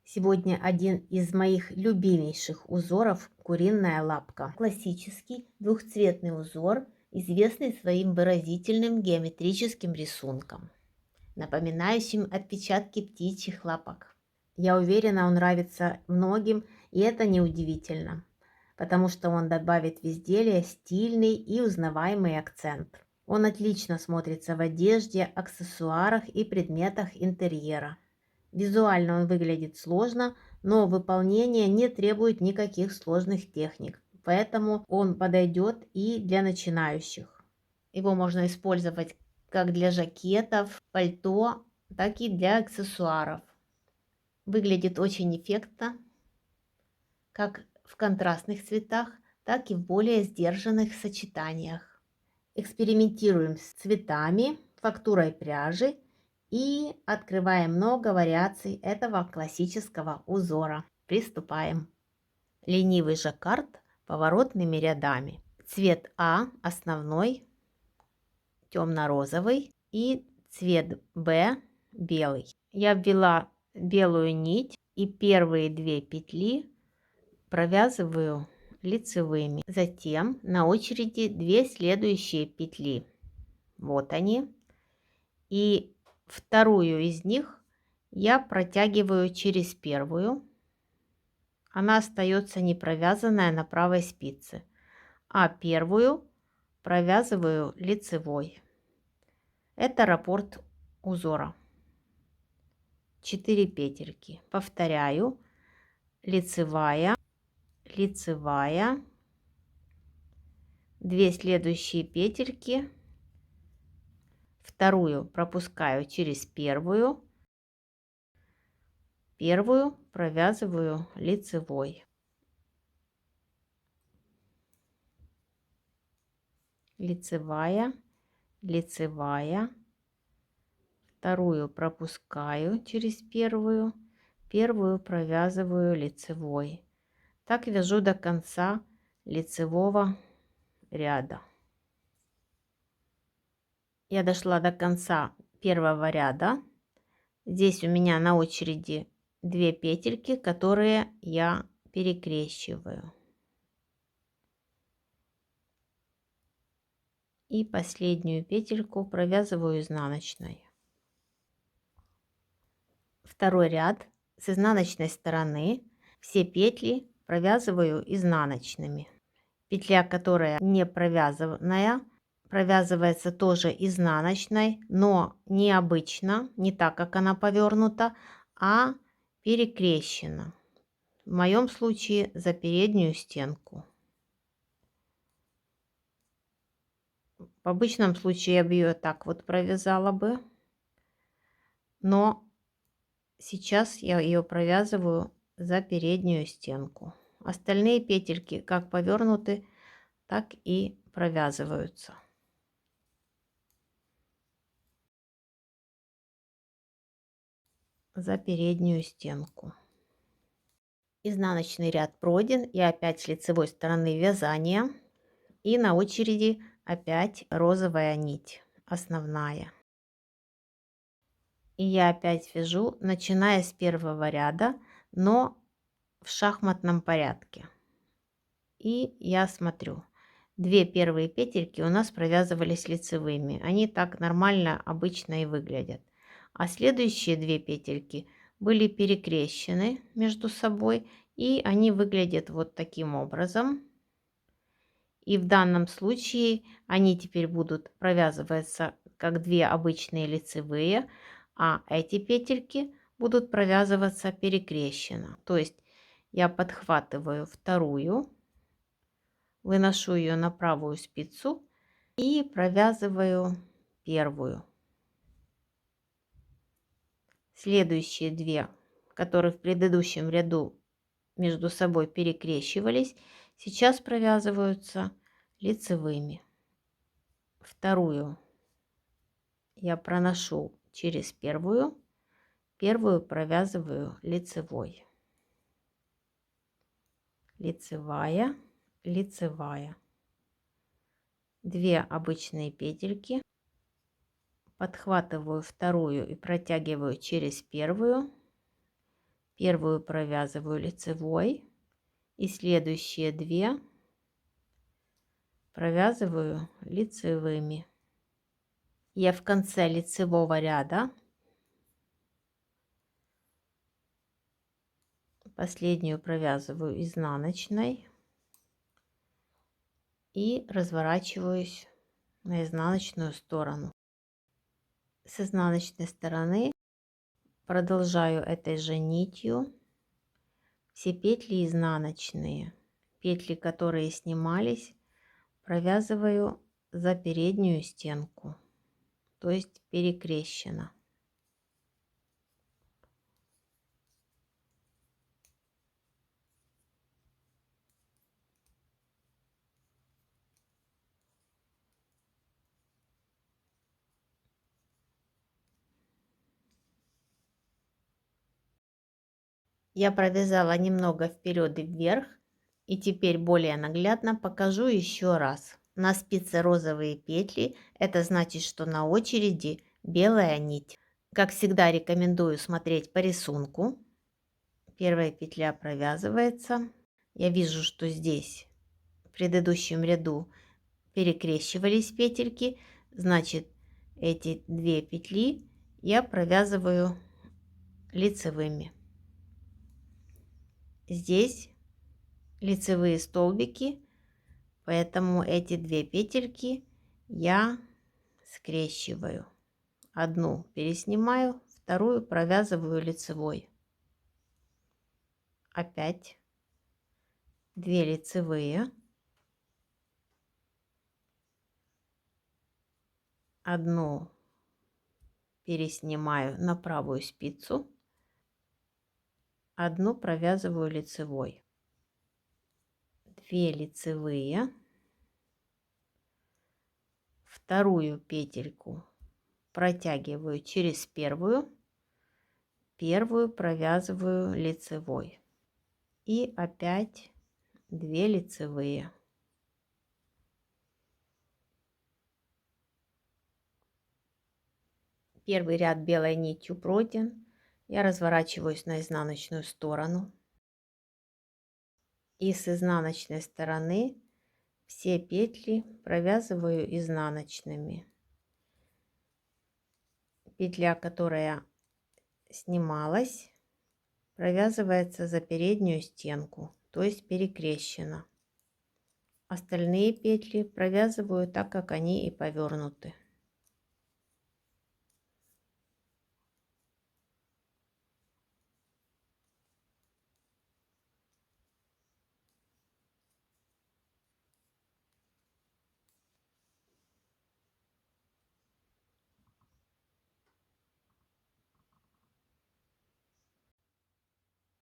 Сегодня один из моих любимейших узоров — куриная лапка. Классический двухцветный узор, известный своим выразительным геометрическим рисунком, напоминающим отпечатки птичьих лапок. Я уверена, он нравится многим, и это неудивительно, потому что он добавит в изделие стильный и узнаваемый акцент. Он отлично смотрится в одежде, аксессуарах и предметах интерьера. Визуально он выглядит сложно, но выполнение не требует никаких сложных техник, поэтому он подойдет и для начинающих. Его можно использовать как для жакетов, пальто, так и для аксессуаров. Выглядит очень эффектно, как в контрастных цветах, так и в более сдержанных сочетаниях. Экспериментируем с цветами, фактурой пряжи и открываем много вариаций этого классического узора. Приступаем. Ленивый жаккард поворотными рядами. Цвет А основной, темно-розовый, и цвет Б белый. Я ввела белую нить и первые 2 петли провязываю лицевыми. Затем на очереди 2 следующие петли. Вот они. И вторую из них я протягиваю через первую. Она остается не провязанная на правой спице, а первую провязываю лицевой. Это раппорт узора. 4 петельки. Повторяю: лицевая, лицевая, 2 следующие петельки, вторую пропускаю через первую, первую провязываю лицевой, лицевая, лицевая, вторую пропускаю через первую, первую провязываю лицевой. Так вяжу до конца лицевого ряда. Я дошла до конца первого ряда. Здесь у меня на очереди 2 петельки, которые я перекрещиваю. И последнюю петельку провязываю изнаночной. Второй ряд с изнаночной стороны все петли провязываю изнаночными. Петля, которая не провязанная, провязывается тоже изнаночной, но необычно, не так, как она повернута, а перекрещена. В моем случае за переднюю стенку. В обычном случае я бы ее так вот провязала бы, но сейчас я ее провязываю за переднюю стенку. Остальные петельки как повернуты, так и провязываются. За переднюю стенку. Изнаночный ряд пройден, и опять с лицевой стороны вязания. И на очереди опять розовая нить, основная. И я опять вяжу, начиная с первого ряда, но в шахматном порядке. И я смотрю. 2 первые петельки у нас провязывались лицевыми. Они так нормально, обычно и выглядят. А следующие 2 петельки были перекрещены между собой, и они выглядят вот таким образом. И в данном случае они теперь будут провязываться как 2 обычные лицевые, а эти петельки будут провязываться перекрещенно. То есть я подхватываю вторую, выношу ее на правую спицу и провязываю первую. Следующие 2, которые в предыдущем ряду между собой перекрещивались, сейчас провязываются лицевыми. Вторую я проношу через первую, первую провязываю лицевой. Лицевая, лицевая. 2 обычные петельки, подхватываю вторую и протягиваю через первую, Первую провязываю лицевой и следующие 2 провязываю лицевыми. Я в конце лицевого ряда последнюю провязываю изнаночной и разворачиваюсь на изнаночную сторону. С изнаночной стороны продолжаю этой же нитью все петли изнаночные. Петли, которые снимались, провязываю за переднюю стенку, то есть перекрещено. Я провязала немного вперед и вверх, и теперь более наглядно покажу еще раз. На спице розовые петли, это значит, что на очереди белая нить. Как всегда рекомендую смотреть по рисунку. Первая петля провязывается. Я вижу, что здесь в предыдущем ряду перекрещивались петельки, значит эти 2 петли я провязываю лицевыми. Здесь лицевые столбики, поэтому эти 2 петельки я скрещиваю. Одну переснимаю, вторую провязываю лицевой. Опять 2 лицевые, одну переснимаю на правую спицу, одну провязываю лицевой. 2 лицевые, вторую петельку протягиваю через первую, первую провязываю лицевой и опять 2 лицевые. Первый ряд белой нитью пройден. Я разворачиваюсь на изнаночную сторону. И с изнаночной стороны все петли провязываю изнаночными. Петля, которая снималась, провязывается за переднюю стенку, то есть перекрещена. Остальные петли провязываю так, как они и повернуты.